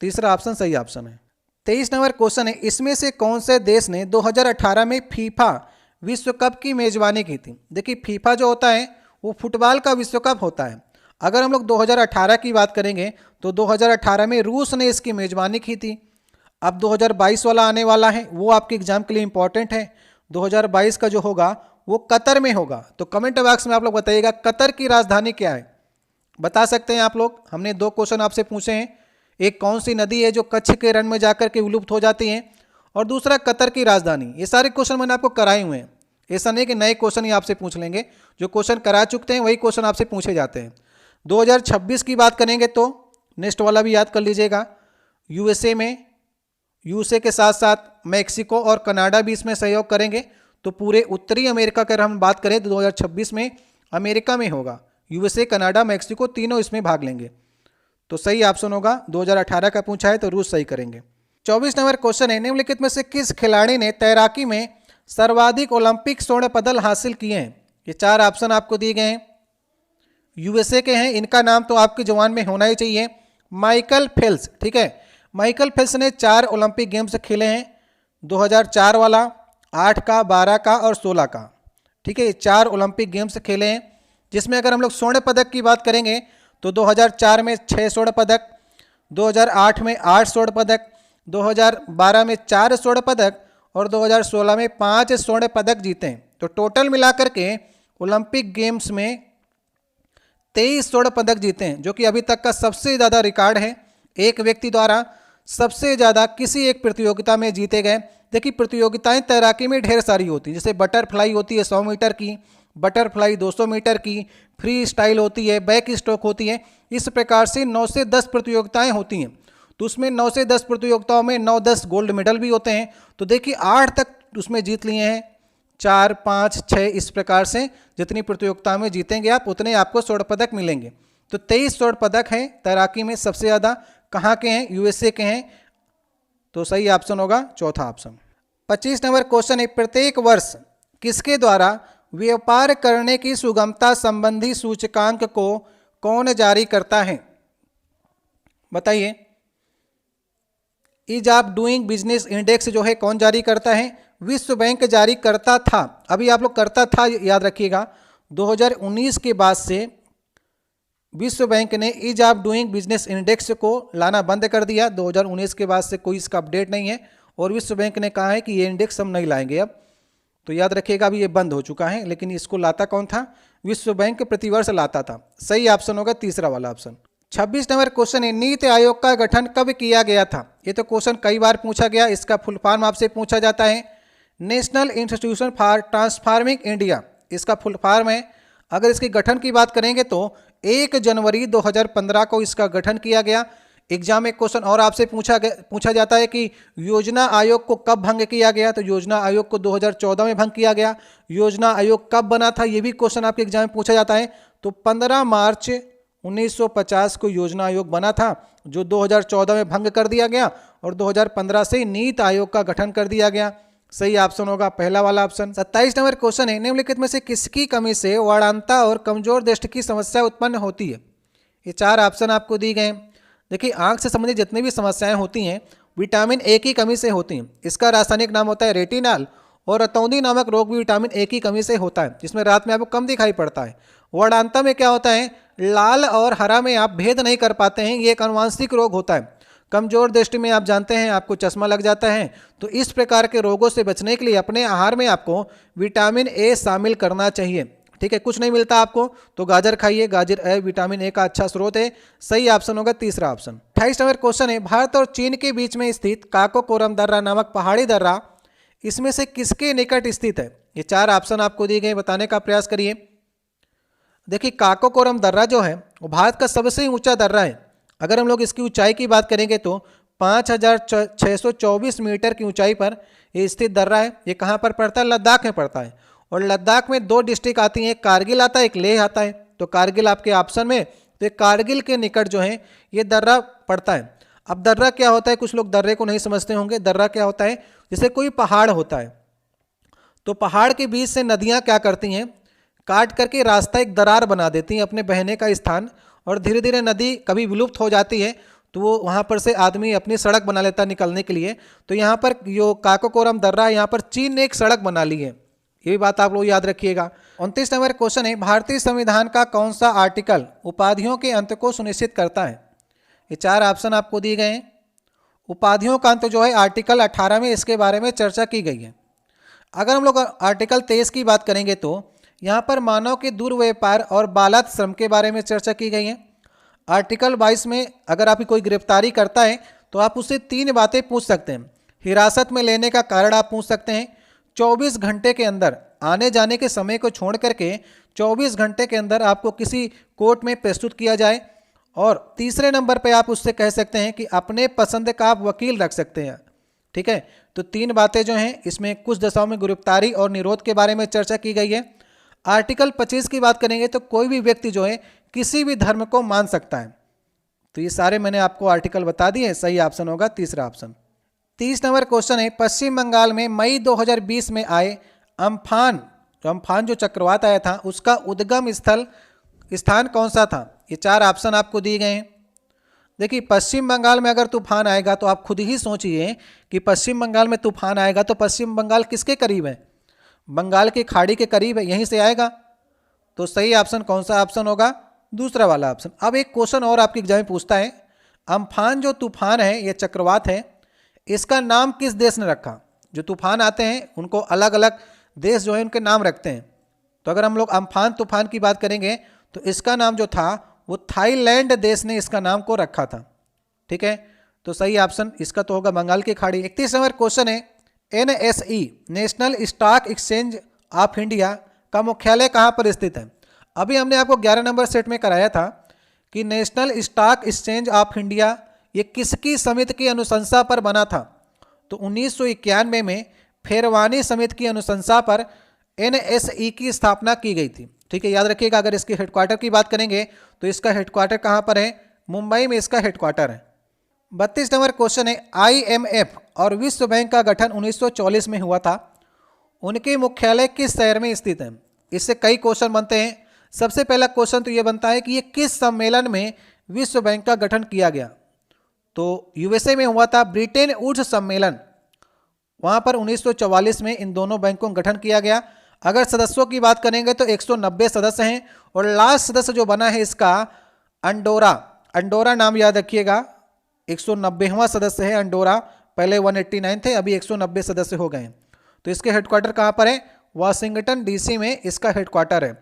Speaker 1: तीसरा ऑप्शन सही ऑप्शन है। 23 नंबर क्वेश्चन है, इसमें से कौन से देश ने 2018 में फीफा विश्व कप की मेजबानी की थी? देखिए, फीफा जो होता है वो फुटबॉल का विश्व कप होता है। अगर हम लोग 2018 की बात करेंगे तो 2018 में रूस ने इसकी मेजबानी की थी। अब 2022 वाला आने वाला है, वो आपके एग्जाम के लिए इंपॉर्टेंट है। 2022 का जो होगा वो कतर में होगा। तो कमेंट बॉक्स में आप लोग बताइएगा कतर की राजधानी क्या है, बता सकते हैं आप लोग। हमने 2 क्वेश्चन आपसे पूछे हैं, एक कौन सी नदी है जो कच्छ के रण में जाकर के विलुप्त हो जाती है, और दूसरा कतर की राजधानी। ये सारे क्वेश्चन मैंने आपको कराए हुए हैं, ऐसा नहीं कि नए क्वेश्चन ही आपसे पूछ लेंगे। जो क्वेश्चन करा चुके हैं वही क्वेश्चन आपसे पूछे जाते हैं। 2026 की बात करेंगे तो नेक्स्ट वाला भी याद कर लीजिएगा। यूएसए के साथ साथ मैक्सिको और कनाडा भी इसमें सहयोग करेंगे। तो पूरे उत्तरी अमेरिका का अगर हम बात करें तो 2026 में अमेरिका में होगा। यूएसए, कनाडा, मैक्सिको तीनों इसमें भाग लेंगे। तो सही ऑप्शन होगा, 2018 का पूछा है तो रूस सही करेंगे। 24 नंबर क्वेश्चन है, निम्नलिखित में से किस खिलाड़ी ने तैराकी में सर्वाधिक ओलंपिक स्वर्ण पदक हासिल किए हैं? ये 4 ऑप्शन आपको दिए गए हैं, यूएसए के हैं। इनका नाम तो आपके जवान में होना ही चाहिए, माइकल फेल्प्स। ठीक है, माइकल फेल्प्स ने 4 ओलंपिक गेम्स खेले हैं, 2004 वाला, 8 का, 12 का और 16 का। ठीक है, ये 4 ओलंपिक गेम्स खेले हैं, जिसमें अगर हम लोग स्वर्ण पदक की बात करेंगे तो 2004 में 6 स्वर्ण पदक, 2008 में 8 स्वर्ण पदक, 2012 में 4 स्वर्ण पदक और 2016 में 5 स्वर्ण पदक जीते हैं। तो टोटल मिलाकर के ओलंपिक गेम्स में 23 स्वर्ण पदक जीते हैं, जो कि अभी तक का सबसे ज़्यादा रिकॉर्ड है। एक व्यक्ति द्वारा सबसे ज़्यादा किसी एक प्रतियोगिता में जीते गए। देखिए, प्रतियोगिताएं तैराकी में ढेर सारी होती हैं, जैसे बटरफ्लाई होती है 100 मीटर की, बटरफ्लाई 200 मीटर की, फ्री स्टाइल होती है, बैक स्ट्रोक होती है। इस प्रकार से 9 से 10 प्रतियोगिताएं होती हैं। तो उसमें 9 से 10 प्रतियोगिताओं में 9-10 गोल्ड मेडल भी होते हैं। तो देखिए, 8 तक उसमें जीत लिए हैं, 4, 5, 6 इस प्रकार से जितनी प्रतियोगिताओं में जीतेंगे आप उतने आपको स्वर्ण पदक मिलेंगे। तो 23 स्वर्ण पदक हैं तैराकी में, सबसे ज़्यादा कहाँ के हैं? यूएसए के हैं। तो सही ऑप्शन होगा चौथा ऑप्शन। 25 नंबर क्वेश्चन है, प्रत्येक वर्ष किसके द्वारा व्यापार करने की सुगमता संबंधी सूचकांक को कौन जारी करता है? बताइए। Ease of doing business index जो है कौन जारी करता है? विश्व बैंक जारी करता था। अभी आप लोग करता था याद रखिएगा, 2019 के बाद से विश्व बैंक ने ease of doing business index को लाना बंद कर दिया। 2019 के बाद से कोई इसका अपडेट नहीं है, और विश्व बैंक ने कहा है कि ये इंडेक्स हम नहीं लाएंगे अब। तो याद रखिएगा, अभी ये बंद हो चुका है, लेकिन इसको लाता कौन था? विश्व बैंक प्रतिवर्ष लाता था। सही ऑप्शन होगा तीसरा वाला ऑप्शन। 26 नंबर क्वेश्चन है, नीति आयोग का गठन कब किया गया था? ये तो क्वेश्चन कई बार पूछा गया, इसका फुल फॉर्म आपसे पूछा जाता है, national institution for transforming India इसका फुल फॉर्म है। अगर इसके गठन की बात करेंगे तो 1 जनवरी 2015 को इसका गठन किया गया। एग्जाम में क्वेश्चन और आपसे पूछा जाता है कि योजना आयोग को कब भंग किया गया, तो योजना आयोग को 2014 में भंग किया गया। योजना आयोग कब बना था, ये भी क्वेश्चन आपके एग्जाम में पूछा जाता है। तो 15 मार्च 1950 को योजना आयोग बना था, जो 2014 में भंग कर दिया गया और 2015 से नीति आयोग का गठन कर दिया गया। सही ऑप्शन होगा पहला वाला ऑप्शन। 27 नंबर क्वेश्चन है, निम्नलिखित में से किसकी कमी से वर्णांता और कमजोर दृष्टि की समस्या उत्पन्न होती है। ये 4 ऑप्शन आपको दी गए। देखिए, आंख से संबंधित जितनी भी समस्याएं होती हैं विटामिन ए की कमी से होती हैं। इसका रासायनिक नाम होता है रेटिनॉल, और रतौंधी नामक रोग भी विटामिन ए की कमी से होता है, जिसमें रात में आपको कम दिखाई पड़ता है। वर्णांता में क्या होता है, लाल और हरा में आप भेद नहीं कर पाते हैं, ये एक आनुवांशिक रोग होता है। कमजोर दृष्टि में आप जानते हैं आपको चश्मा लग जाता है। तो इस प्रकार के रोगों से बचने के लिए अपने आहार में आपको विटामिन ए शामिल करना चाहिए। ठीक है, कुछ नहीं मिलता आपको तो गाजर खाइए, गाजर विटामिन ए का अच्छा स्रोत है। सही ऑप्शन होगा तीसरा ऑप्शन। 28 नंबर क्वेश्चन है, भारत और चीन के बीच में स्थित काराकोरम दर्रा नामक पहाड़ी दर्रा इसमें से किसके निकट स्थित है। ये 4 ऑप्शन आपको दिए गए, बताने का प्रयास करिए। देखिए, काराकोरम दर्रा जो है वो भारत का सबसे ऊंचा दर्रा है। अगर हम लोग इसकी ऊंचाई की बात करेंगे तो 5624 मीटर की ऊंचाई पर ये स्थित दर्रा है। ये कहाँ पर पड़ता है, लद्दाख में पड़ता है। और लद्दाख में 2 डिस्ट्रिक्ट आती हैं, एक कारगिल आता है, एक लेह आता है। तो कारगिल आपके ऑप्शन में, तो कारगिल के निकट जो है ये दर्रा पड़ता है। अब दर्रा क्या होता है, कुछ लोग दर्रे को नहीं समझते होंगे। दर्रा क्या होता है, जैसे कोई पहाड़ होता है तो पहाड़ के बीच से नदियाँ क्या करती हैं, काट करके रास्ता एक दरार बना देती हैं अपने बहने का स्थान, और धीरे धीरे नदी कभी विलुप्त हो जाती है तो वो वहाँ पर से आदमी अपनी सड़क बना लेता है निकलने के लिए। तो यहाँ पर जो काराकोरम दर्रा है, यहाँ पर चीन ने एक सड़क बना ली है, ये भी बात आप लोग याद रखिएगा। 29 नंबर क्वेश्चन है, भारतीय संविधान का कौन सा आर्टिकल उपाधियों के अंत को सुनिश्चित करता है। ये 4 ऑप्शन आपको दिए गए हैं। उपाधियों का अंत जो है आर्टिकल 18 में इसके बारे में चर्चा की गई है। अगर हम लोग आर्टिकल 23 की बात करेंगे तो यहाँ पर मानव के दुर्व्यापार और बालात श्रम के बारे में चर्चा की गई है। आर्टिकल 22 में अगर आपकी कोई गिरफ्तारी करता है तो आप उससे 3 बातें पूछ सकते हैं। हिरासत में लेने का कारण आप पूछ सकते हैं, 24 घंटे के अंदर आने जाने के समय को छोड़ करके 24 घंटे के अंदर आपको किसी कोर्ट में प्रस्तुत किया जाए, और तीसरे नंबर पे आप उससे कह सकते हैं कि अपने पसंद का आप वकील रख सकते हैं। ठीक है, तो 3 बातें जो हैं इसमें कुछ दशाओं में गिरफ्तारी और निरोध के बारे में चर्चा की गई है। आर्टिकल 25 की बात करेंगे तो कोई भी व्यक्ति जो है किसी भी धर्म को मान सकता है। तो ये सारे मैंने आपको आर्टिकल बता दिए। सही ऑप्शन होगा तीसरा ऑप्शन। 30 नंबर क्वेश्चन है, पश्चिम बंगाल में मई 2020 में आए अम्फान जो चक्रवात आया था उसका उद्गम स्थान कौन सा था। ये 4 ऑप्शन आपको दिए गए हैं। देखिए, पश्चिम बंगाल में अगर तूफान आएगा तो आप खुद ही सोचिए कि पश्चिम बंगाल में तूफान आएगा तो पश्चिम बंगाल किसके करीब है, बंगाल की खाड़ी के करीब है, यहीं से आएगा। तो सही ऑप्शन कौन सा ऑप्शन होगा, दूसरा वाला ऑप्शन। अब एक क्वेश्चन और आपके एग्जाम में पूछता है, अम्फान जो तूफान है, ये चक्रवात है, इसका नाम किस देश ने रखा। जो तूफान आते हैं उनको अलग अलग देश जो है उनके नाम रखते हैं। तो अगर हम लोग अम्फान तूफान की बात करेंगे तो इसका नाम जो था वो थाईलैंड देश ने इसका नाम को रखा था। ठीक है, तो सही ऑप्शन इसका तो होगा बंगाल की खाड़ी। 31 नंबर क्वेश्चन है, NSE national stock exchange of India का मुख्यालय कहाँ पर स्थित है। अभी हमने आपको 11 नंबर सेट में कराया था कि national stock exchange of India ये किसकी समिति की अनुशंसा पर बना था। तो 1991 में फेरवानी समिति की अनुशंसा पर NSE की स्थापना की गई थी। ठीक है, याद रखिएगा। अगर इसके हेडक्वार्टर की बात करेंगे तो इसका हेडक्वार्टर कहाँ पर है, मुंबई में इसका हेडक्वार्टर है। 32 नंबर क्वेश्चन है, IMF और विश्व बैंक का गठन 1944 में हुआ था, उनके मुख्यालय किस शहर में स्थित है। इससे कई क्वेश्चन बनते हैं। सबसे पहला क्वेश्चन तो ये बनता है कि ये किस सम्मेलन में विश्व बैंक का गठन किया गया। तो USA में हुआ था ब्रिटेन वुड्स सम्मेलन, वहाँ पर 1944 में इन दोनों बैंकों का गठन किया गया। अगर सदस्यों की बात करेंगे तो 190 सदस्य हैं, और लास्ट सदस्य जो बना है इसका अंडोरा नाम याद रखिएगा, 190वां सदस्य है अंडोरा। पहले 189 थे, अभी 190 सदस्य हो गए। तो इसके हेडक्वार्टर कहाँ पर है, वाशिंगटन DC में इसका हेडक्वार्टर है।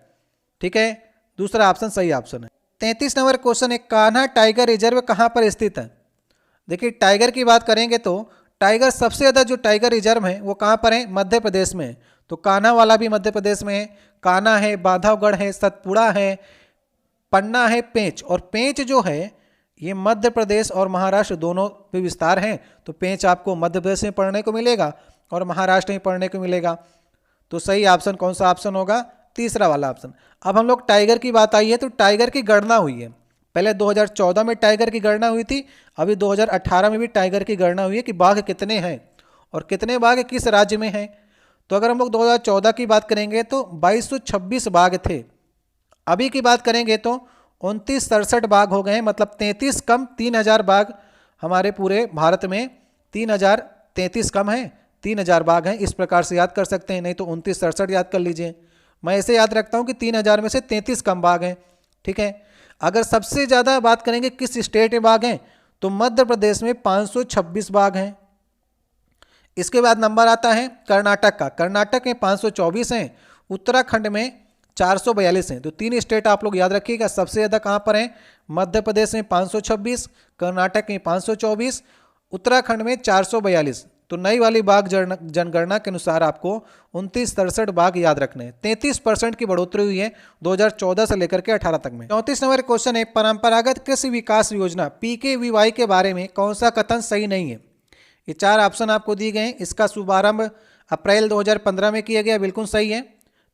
Speaker 1: ठीक है, दूसरा ऑप्शन सही ऑप्शन है। 33 नंबर क्वेश्चन है, कान्हा टाइगर रिजर्व कहाँ पर स्थित है। देखिए, टाइगर की बात करेंगे तो टाइगर सबसे ज़्यादा जो टाइगर रिजर्व है वो कहाँ पर है, मध्य प्रदेश में। तो कान्हा वाला भी मध्य प्रदेश में है, कान्हा है, बांधवगढ़ है, सतपुड़ा है, पन्ना है पेंच, और पेंच जो है ये मध्य प्रदेश और महाराष्ट्र दोनों पे विस्तार हैं, तो पेंच आपको मध्य प्रदेश में पढ़ने को मिलेगा और महाराष्ट्र में पढ़ने को मिलेगा। तो सही ऑप्शन कौन सा ऑप्शन होगा? तीसरा वाला ऑप्शन। अब हम लोग टाइगर की बात आई है, तो टाइगर की गणना हुई है। पहले 2014 में टाइगर की गणना हुई थी, अभी 2018 में भी टाइगर की गणना हुई है कि बाघ कितने हैं और कितने बाघ किस राज्य में हैं। तो अगर हम लोग 2014 की बात करेंगे तो 2226 बाघ थे। अभी की बात करेंगे तो 2967 बाघ हो गए हैं, मतलब 33 कम 3000 बाघ हमारे पूरे भारत में 3033 कम है, 3000 बाघ हैं। इस प्रकार से याद कर सकते हैं, नहीं तो 2967 याद कर लीजिए। मैं ऐसे याद रखता हूं कि 3000 में से 33 कम बाघ हैं, ठीक है। अगर सबसे ज़्यादा बात करेंगे किस स्टेट में बाघ हैं, तो मध्य प्रदेश में 526 बाघ हैं। इसके बाद नंबर आता है कर्नाटक का। कर्नाटक में 524 हैं, उत्तराखंड में 442 हैं। तो 3 स्टेट आप लोग याद रखिएगा। सबसे ज़्यादा कहाँ पर हैं? मध्य प्रदेश में 526, कर्नाटक में 524, उत्तराखंड में 442। तो नई वाली बाघ जनगणना के अनुसार आपको 2967 बाघ याद रखने हैं। 33% की बढ़ोतरी हुई है 2014 से लेकर के 18 तक में। 34 नंबर क्वेश्चन है, परंपरागत कृषि विकास योजना PKVY के बारे में कौन सा कथन सही नहीं है? ये 4 ऑप्शन आपको दिए गए हैं। इसका शुभारंभ अप्रैल 2015 में किया गया, बिल्कुल सही है।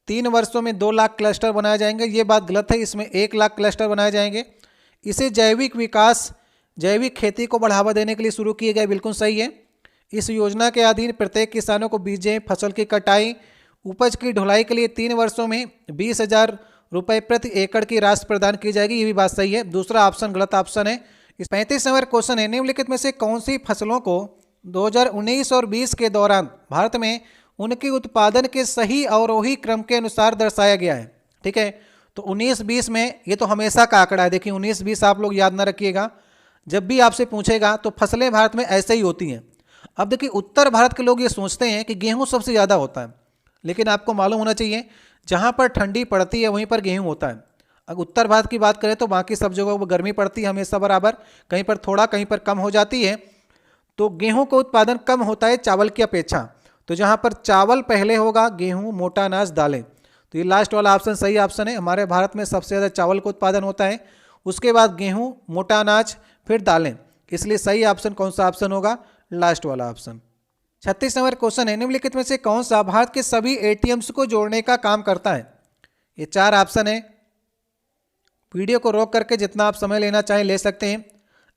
Speaker 1: 3 वर्षों में 2 लाख क्लस्टर बनाए जाएंगे, ये बात गलत है। इसमें 1 लाख क्लस्टर बनाए जाएंगे। इसे जैविक विकास, जैविक खेती को बढ़ावा देने के लिए शुरू किए गए, बिल्कुल सही है। इस योजना के अधीन प्रत्येक किसानों को बीजें, फसल की कटाई, उपज की ढुलाई के लिए 3 वर्षों में 20,000 रुपये प्रति एकड़ की राशि प्रदान की जाएगी, ये भी बात सही है। दूसरा ऑप्शन गलत ऑप्शन है। इस 35 नंबर क्वेश्चन है, निम्नलिखित में से कौन सी फसलों को 2019 और 20 के दौरान भारत में उनके उत्पादन के सही अवरोही क्रम के अनुसार दर्शाया गया है? ठीक है, तो 19-20 में ये तो हमेशा का आंकड़ा है। देखिए 19-20 आप लोग याद ना रखिएगा, जब भी आपसे पूछेगा तो फसलें भारत में ऐसे ही होती हैं। अब देखिए उत्तर भारत के लोग ये सोचते हैं कि गेहूं सबसे ज़्यादा होता है, लेकिन आपको मालूम होना चाहिए जहाँ पर ठंडी पड़ती है वहीं पर गेहूं होता है। अगर उत्तर भारत की बात करें तो बाकी सब जगहों पर गर्मी पड़ती है हमेशा बराबर, कहीं पर थोड़ा कहीं पर कम हो जाती है। तो गेहूं का उत्पादन कम होता है चावल की अपेक्षा। तो जहाँ पर चावल पहले होगा, गेहूँ, मोटा अनाज, दालें। तो ये लास्ट वाला ऑप्शन सही ऑप्शन है। हमारे भारत में सबसे ज़्यादा चावल का उत्पादन होता है, उसके बाद गेहूँ, मोटा अनाज, फिर दालें। इसलिए सही ऑप्शन कौन सा ऑप्शन होगा? लास्ट वाला ऑप्शन। 36 नंबर क्वेश्चन है, निम्नलिखित में से कौन सा भारत के सभी ATMs को जोड़ने का काम करता है? ये 4 ऑप्शन है। वीडियो को रोक करके जितना आप समय लेना चाहें ले सकते हैं।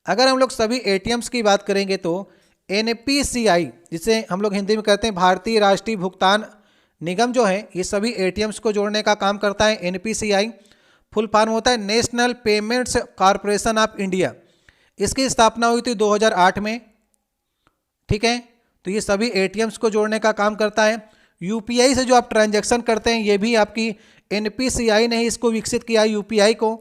Speaker 1: अगर हम लोग सभी ATMs की बात करेंगे तो NPCI, जिसे हम लोग हिंदी में कहते हैं भारतीय राष्ट्रीय भुगतान निगम, जो है ये सभी ATMs को जोड़ने का काम करता है। NPCI फुल फॉर्म होता है national payments corporation of India. इसकी स्थापना हुई थी 2008 में, ठीक है। तो ये सभी ATMs को जोड़ने का काम करता है। UPI से जो आप ट्रांजैक्शन करते हैं, ये भी आपकी NPCI ने ही इसको विकसित किया है, UPI को।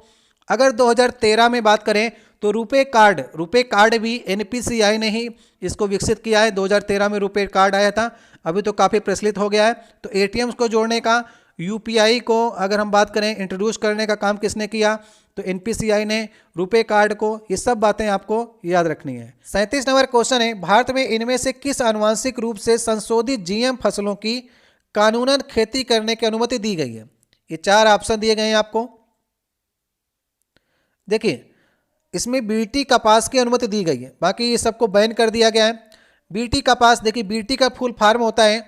Speaker 1: अगर 2013 में बात करें तो रुपे कार्ड भी NPCI ने ही इसको विकसित किया है। 2013 में रुपे कार्ड आया था, अभी तो काफ़ी प्रचलित हो गया है। तो ATMs को जोड़ने का, UPI को अगर हम बात करें इंट्रोड्यूस करने का काम किसने किया? तो NPCI ने, रुपे कार्ड को। ये सब बातें आपको याद रखनी है। 37 नंबर क्वेश्चन है, भारत में इनमें से किस आनुवांशिक रूप से संशोधित GM फसलों की कानूनन खेती करने की अनुमति दी गई है? ये 4 ऑप्शन दिए गए हैं आपको। देखिए इसमें BT कपास की अनुमति दी गई है, बाकी ये सबको बैन कर दिया गया है। BT कपास, देखिए BT का फुल फॉर्म होता है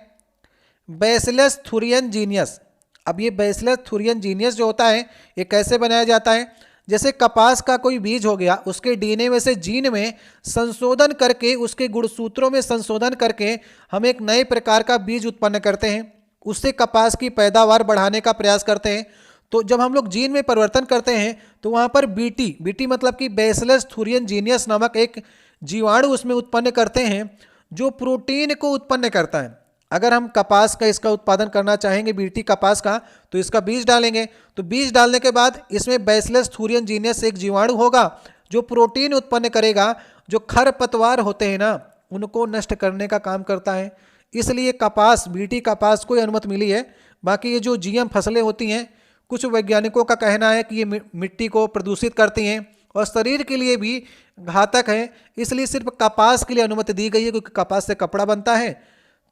Speaker 1: बैसिलस थुरिनजीनियस। अब ये बैसिलस थुरिनजीनियस जो होता है ये कैसे बनाया जाता है? जैसे कपास का कोई बीज हो गया, उसके DNA में से जीन में संशोधन करके, उसके गुणसूत्रों में संशोधन करके हम एक नए प्रकार का बीज उत्पन्न करते हैं, उससे कपास की पैदावार बढ़ाने का प्रयास करते हैं। तो जब हम लोग जीन में परिवर्तन करते हैं तो वहाँ पर BT मतलब कि बैसिलस थुरिनजीनियस नामक एक जीवाणु उसमें उत्पन्न करते हैं जो प्रोटीन को उत्पन्न करता है। अगर हम कपास का इसका उत्पादन करना चाहेंगे, BT कपास का, तो इसका बीज डालेंगे। तो बीज डालने के बाद इसमें बैसिलस थुरिनजीनियस एक जीवाणु होगा जो प्रोटीन उत्पन्न करेगा, जो खरपतवार होते हैं ना उनको नष्ट करने का काम करता है। इसलिए कपास, BT कपास को अनुमति मिली है। बाकी ये जो GM फसलें होती हैं, कुछ वैज्ञानिकों का कहना है कि ये मिट्टी को प्रदूषित करती हैं और शरीर के लिए भी घातक है, इसलिए सिर्फ कपास के लिए अनुमति दी गई है, क्योंकि कपास से कपड़ा बनता है।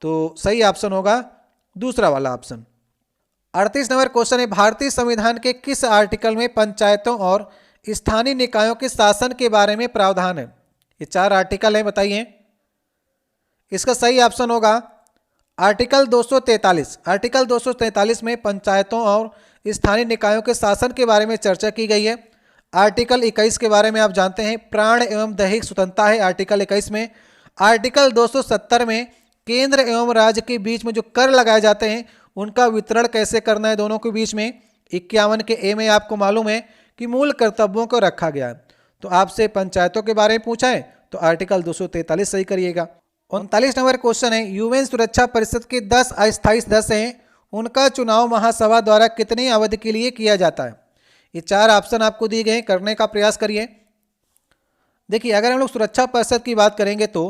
Speaker 1: तो सही ऑप्शन होगा दूसरा वाला ऑप्शन। 38 नंबर क्वेश्चन है, भारतीय संविधान के किस आर्टिकल में पंचायतों और स्थानीय निकायों के शासन के बारे में प्रावधान है? ये 4 आर्टिकल है, बताइए। इसका सही ऑप्शन होगा आर्टिकल 243। आर्टिकल 243 में पंचायतों और स्थानीय निकायों के शासन के बारे में चर्चा की गई है। आर्टिकल 21 के बारे में आप जानते हैं, प्राण एवं दैहिक स्वतंत्रता है आर्टिकल 21 में। आर्टिकल 270 में केंद्र एवं राज्य के बीच में जो कर लगाए जाते हैं उनका वितरण कैसे करना है दोनों के बीच में। 51 के ए में आपको मालूम है कि मूल कर्तव्यों को रखा गया है। तो आपसे पंचायतों के बारे में पूछा है तो आर्टिकल 243 सही करिएगा। 39 नंबर क्वेश्चन है, यूएन सुरक्षा परिषद के 10 अस्थायी सदस्य हैं, उनका चुनाव महासभा द्वारा कितनी अवधि के लिए किया जाता है? ये 4 ऑप्शन आपको दिए गए हैं, करने का प्रयास करिए। देखिए, अगर हम लोग सुरक्षा परिषद की बात करेंगे तो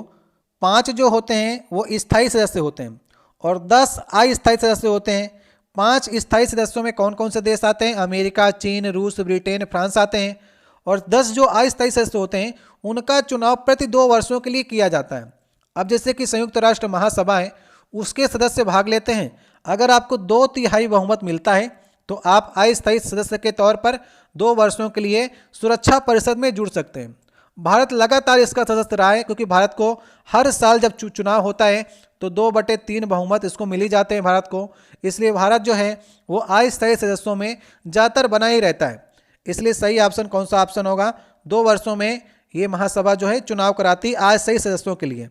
Speaker 1: 5 जो होते हैं वो स्थायी सदस्य होते हैं और 10 अस्थायी सदस्य होते हैं। 5 स्थायी सदस्यों में कौन कौन से देश आते हैं? अमेरिका, चीन, रूस, ब्रिटेन, फ्रांस आते हैं। और 10 जो अस्थायी सदस्य होते हैं उनका चुनाव प्रति 2 वर्षों के लिए किया जाता है। अब जैसे कि संयुक्त राष्ट्र महासभा है, उसके सदस्य भाग लेते हैं। अगर आपको 2/3 बहुमत मिलता है तो आप अस्थायी सदस्य के तौर पर 2 वर्षों के लिए सुरक्षा परिषद में जुड़ सकते हैं। भारत लगातार इसका सदस्य रहा है क्योंकि भारत को हर साल जब चुनाव होता है तो 2/3 बहुमत इसको मिल ही जाते हैं भारत को। इसलिए भारत जो है वो अस्थायी सदस्यों में ज़्यादातर बना ही रहता है। इसलिए सही ऑप्शन कौन सा ऑप्शन होगा? 2 वर्षों में ये महासभा जो है चुनाव कराती है अस्थायी सदस्यों के लिए।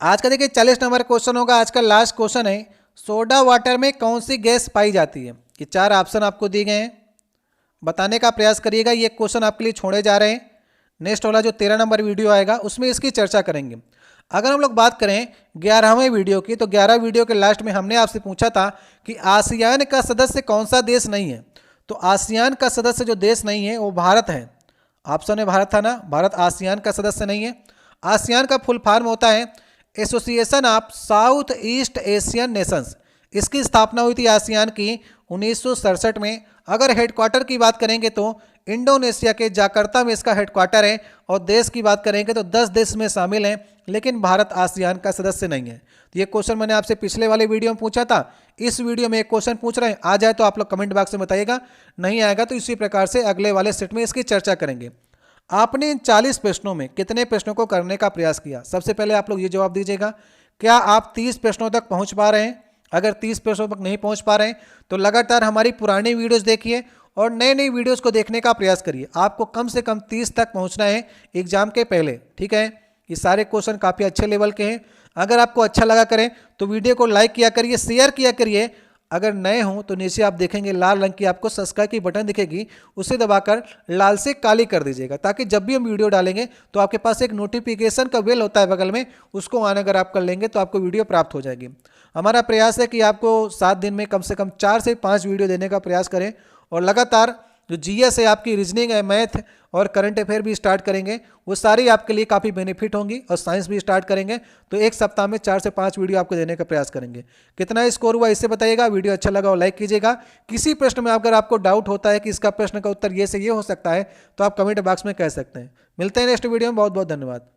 Speaker 1: आज का देखिए 40 नंबर क्वेश्चन होगा, आज का लास्ट क्वेश्चन है, सोडा वाटर में कौन सी गैस पाई जाती है? ये 4 ऑप्शन आपको दिए गए हैं, बताने का प्रयास करिएगा। ये क्वेश्चन आपके लिए छोड़े जा रहे हैं। नेक्स्ट वाला जो 13 नंबर वीडियो आएगा उसमें इसकी चर्चा करेंगे। अगर हम लोग बात करें 11वें वीडियो की तो 11 वीडियो के लास्ट में हमने आपसे पूछा था कि आसियान का सदस्य कौन सा देश नहीं है। तो आसियान का सदस्य जो देश नहीं है वो भारत है। ऑप्शन में भारत था ना, भारत आसियान का सदस्य नहीं है। आसियान का फुल फॉर्म होता है association of south east Asian Nations. इसकी स्थापना हुई थी आसियान की 1967 में। अगर हेडक्वार्टर की बात करेंगे तो इंडोनेशिया के जाकर्ता में इसका हेडक्वार्टर है। और देश की बात करेंगे तो 10 देश में शामिल हैं, लेकिन भारत आसियान का सदस्य नहीं है। तो ये क्वेश्चन मैंने आपसे पिछले वाले वीडियो में पूछा था, इस वीडियो में एक क्वेश्चन पूछ रहे हैं। आ जाए तो आप लोग कमेंट बॉक्स में बताइएगा, नहीं आएगा तो इसी प्रकार से अगले वाले सेट में इसकी चर्चा करेंगे। आपने इन 40 प्रश्नों में कितने प्रश्नों को करने का प्रयास किया? सबसे पहले आप लोग ये जवाब दीजिएगा, क्या आप 30 प्रश्नों तक पहुंच पा रहे हैं? अगर 30 प्रश्नों तक नहीं पहुंच पा रहे हैं तो लगातार हमारी पुरानी वीडियोस देखिए और नई नई वीडियोस को देखने का प्रयास करिए। आपको कम से कम 30 तक पहुंचना है एग्जाम के पहले, ठीक है। ये सारे क्वेश्चन काफ़ी अच्छे लेवल के हैं। अगर आपको अच्छा लगा करें तो वीडियो को लाइक किया करिए, शेयर किया करिए। अगर नए हों तो नीचे आप देखेंगे लाल रंग की आपको सब्सक्राइब की बटन दिखेगी, उसे दबाकर लाल से काली कर दीजिएगा, ताकि जब भी हम वीडियो डालेंगे तो आपके पास एक नोटिफिकेशन का बेल होता है बगल में, उसको ऑन अगर आप कर लेंगे तो आपको वीडियो प्राप्त हो जाएगी। हमारा प्रयास है कि आपको 7 दिन में कम से कम 4 से 5 वीडियो देने का प्रयास करें। और लगातार जो जीएस है, आपकी रीजनिंग है, मैथ और करंट अफेयर भी स्टार्ट करेंगे, वो सारी आपके लिए काफ़ी बेनिफिट होंगी। और साइंस भी स्टार्ट करेंगे तो एक सप्ताह में 4 से 5 वीडियो आपको देने का प्रयास करेंगे। कितना स्कोर हुआ इससे बताइएगा, वीडियो अच्छा लगा और लाइक कीजिएगा। किसी प्रश्न में अगर आपको डाउट होता है कि इसका प्रश्न का उत्तर ये से ये हो सकता है तो आप कमेंट बॉक्स में कह सकते हैं। मिलते हैं नेक्स्ट वीडियो में, बहुत बहुत धन्यवाद।